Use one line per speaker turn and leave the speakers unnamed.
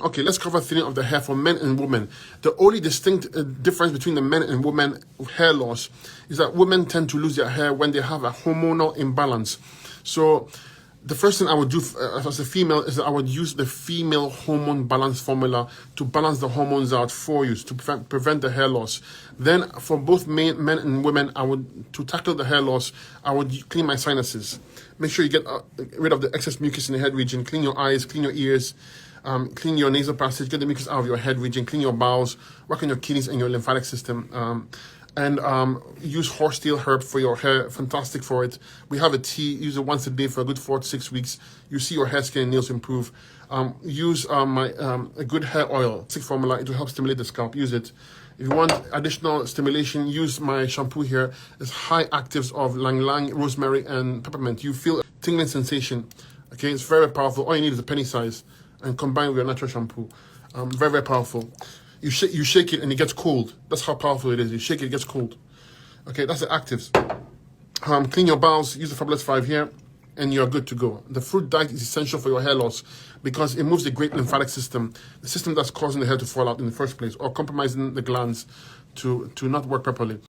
Okay, let's cover thinning of the hair for men and women. The only distinct difference between the men and women hair loss is that women tend to lose their hair when they have a hormonal imbalance. So the first thing I would do as a female is that I would use the female hormone balance formula to balance the hormones out for you to prevent the hair loss. Then for both men and women, to tackle the hair loss, I would clean my sinuses. Make sure you get rid of the excess mucus in the head region. Clean your eyes, clean your ears. Clean your nasal passage, get the mucus out of your head region, clean your bowels, work on your kidneys and your lymphatic system, and use horsetail herb for your hair, fantastic for it. We have a tea, use it once a day for a good 4 to 6 weeks. You see your hair, skin, and nails improve. Use a good hair oil, sick formula, it will help stimulate the scalp, use it. If you want additional stimulation, use my shampoo here. It's high actives of ylang ylang, rosemary, and peppermint. You feel a tingling sensation, okay? It's very powerful. All you need is a penny size and combine with your natural shampoo. Very, very powerful. You shake it and it gets cold. That's how powerful it is. You shake it, it gets cold. Okay, that's the actives. Clean your bowels, use the Fabulous 5 here, and you're good to go. The fruit diet is essential for your hair loss because it moves the great lymphatic system, the system that's causing the hair to fall out in the first place or compromising the glands to not work properly.